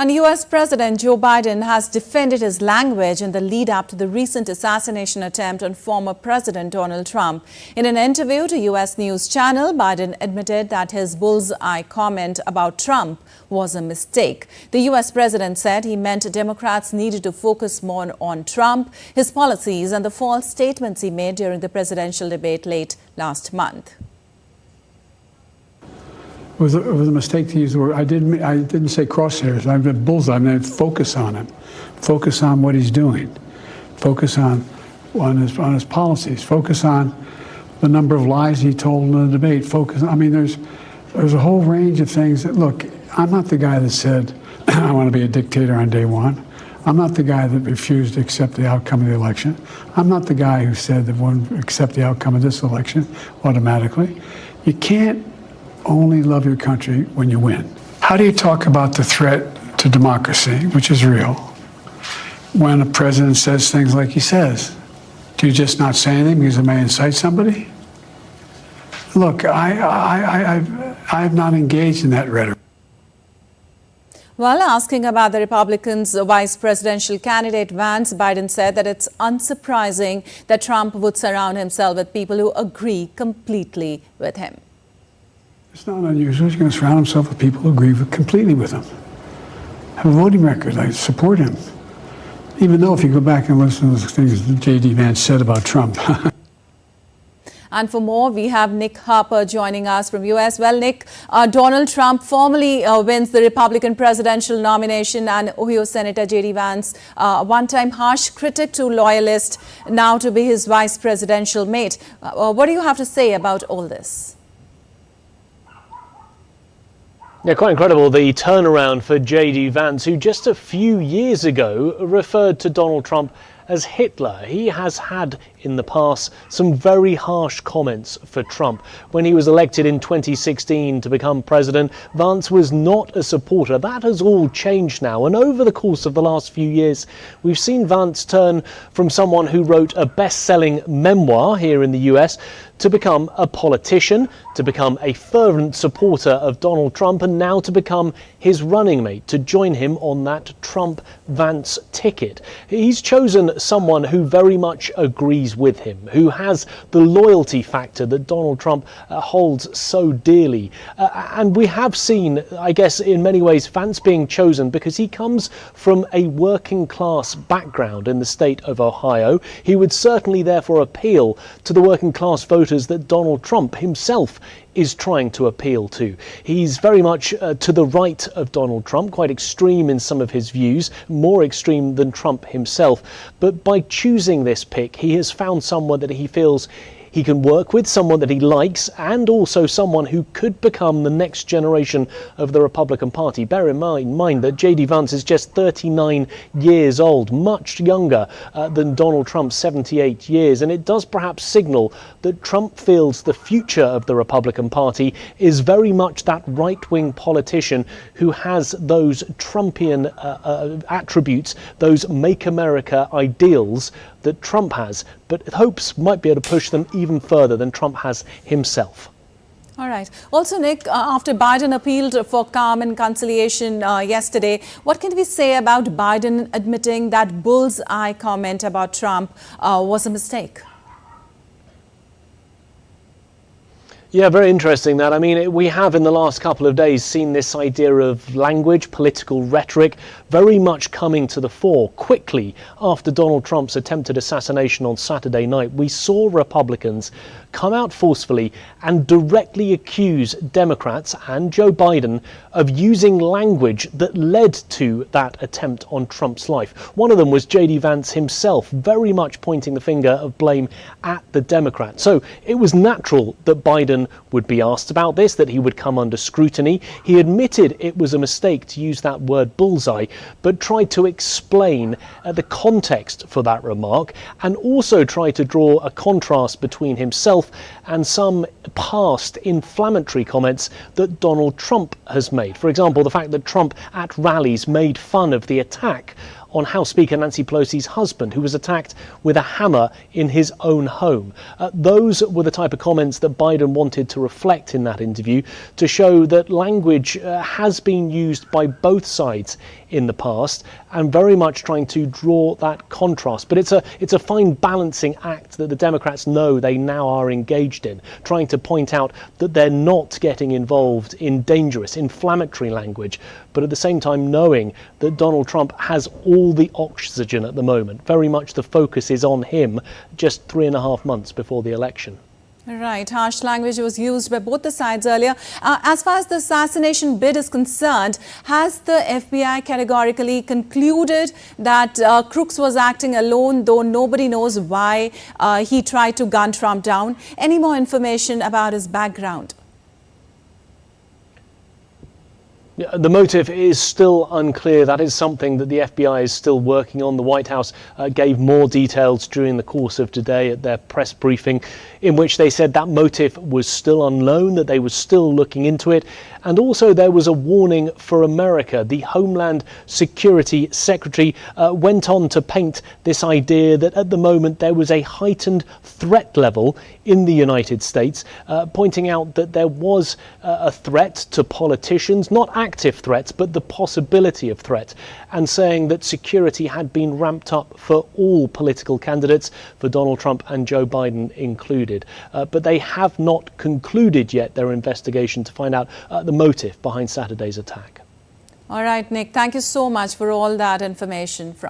And US President Joe Biden has defended his language in the lead-up to the recent assassination attempt on former President Donald Trump. In an interview to US News Channel, Biden admitted that his bullseye comment about Trump was a mistake. The US president said he meant Democrats needed to focus more on Trump, his policies, and the false statements he made during the presidential debate late last month. It was a mistake to use the word. I didn't say crosshairs. I meant bullseye. I meant focus on him. Focus on what he's doing. Focus on his policies. Focus on the number of lies he told in the debate. Focus. I mean, there's a whole range of things that, look, I'm not the guy that said I want to be a dictator on day one. I'm not the guy that refused to accept the outcome of the election. I'm not the guy who said that wouldn't accept the outcome of this election automatically. You can't only love your country when you win. How do you talk about the threat to democracy, which is real, when a president says things like he says? Do you just not say anything because it may incite somebody? Look, I have not engaged in that rhetoric. While asking about the Republicans' vice presidential candidate Vance, Biden said that it's unsurprising that Trump would surround himself with people who agree completely with him. It's not unusual. He's going to surround himself with people who agree completely with him. Have a voting record. I support him. Even though if you go back and listen to the things that J.D. Vance said about Trump. And for more, we have Nick Harper joining us from U.S. Well, Nick, Donald Trump formally wins the Republican presidential nomination, and Ohio Senator J.D. Vance, one-time harsh critic to loyalist, now to be his vice presidential mate. What do you have to say about all this? Yeah, quite incredible, the turnaround for J.D. Vance, who just a few years ago referred to Donald Trump as Hitler. He has had in the past some very harsh comments for Trump. When he was elected in 2016 to become president, Vance was not a supporter. That has all changed now, and over the course of the last few years, we've seen Vance turn from someone who wrote a best-selling memoir here in the US to become a politician, to become a fervent supporter of Donald Trump, and now to become his running mate, to join him on that Trump-Vance ticket. He's chosen someone who very much agrees with him, who has the loyalty factor that Donald Trump holds so dearly. And we have seen, I guess, in many ways, Vance being chosen because he comes from a working class background in the state of Ohio. He would certainly therefore appeal to the working class voters that Donald Trump himself is trying to appeal to. He's very much to the right of Donald Trump, quite extreme in some of his views, more extreme than Trump himself. But by choosing this pick, he has found someone that he feels he can work with, someone that he likes, and also someone who could become the next generation of the Republican Party. Bear in mind that J.D. Vance is just 39 years old, much younger than Donald Trump, 78 years. And it does perhaps signal that Trump feels the future of the Republican Party is very much that right-wing politician who has those Trumpian attributes, those Make America ideals that Trump has, but hopes might be able to push them even further than Trump has himself. All right. Also, Nick, after Biden appealed for calm and conciliation yesterday, what can we say about Biden admitting that bullseye comment about Trump was a mistake? Yeah, very interesting that. I mean, we have in the last couple of days seen this idea of language, political rhetoric, very much coming to the fore quickly after Donald Trump's attempted assassination on Saturday night. We saw Republicans come out forcefully and directly accuse Democrats and Joe Biden of using language that led to that attempt on Trump's life. One of them was J.D. Vance himself, very much pointing the finger of blame at the Democrats. So it was natural that Biden would be asked about this, that he would come under scrutiny. He admitted it was a mistake to use that word bullseye, but tried to explain the context for that remark, and also tried to draw a contrast between himself and some past inflammatory comments that Donald Trump has made. For example, the fact that Trump at rallies made fun of the attack on House Speaker Nancy Pelosi's husband, who was attacked with a hammer in his own home. Those were the type of comments that Biden wanted to reflect in that interview, to show that language has been used by both sides in the past, and very much trying to draw that contrast. But it's a fine balancing act that the Democrats know they now are engaged in, trying to point out that they're not getting involved in dangerous, inflammatory language, but at the same time knowing that Donald Trump has all the oxygen at the moment. Very much the focus is on him just 3.5 months before the election. Right, harsh language was used by both the sides earlier. As far as the assassination bid is concerned, has the FBI categorically concluded that Crooks was acting alone, though nobody knows why he tried to gun Trump down? Any more information about his background? The motive is still unclear. That is something that the FBI is still working on. The White House gave more details during the course of today at their press briefing, in which they said that motive was still unknown, that they were still looking into it. And also there was a warning for America. The Homeland Security Secretary went on to paint this idea that at the moment there was a heightened threat level in the United States, pointing out that there was a threat to politicians, not active threats, but the possibility of threat, and saying that security had been ramped up for all political candidates, for Donald Trump and Joe Biden included. But they have not concluded yet their investigation to find out the motive behind Saturday's attack. All right, Nick, thank you so much for all that information from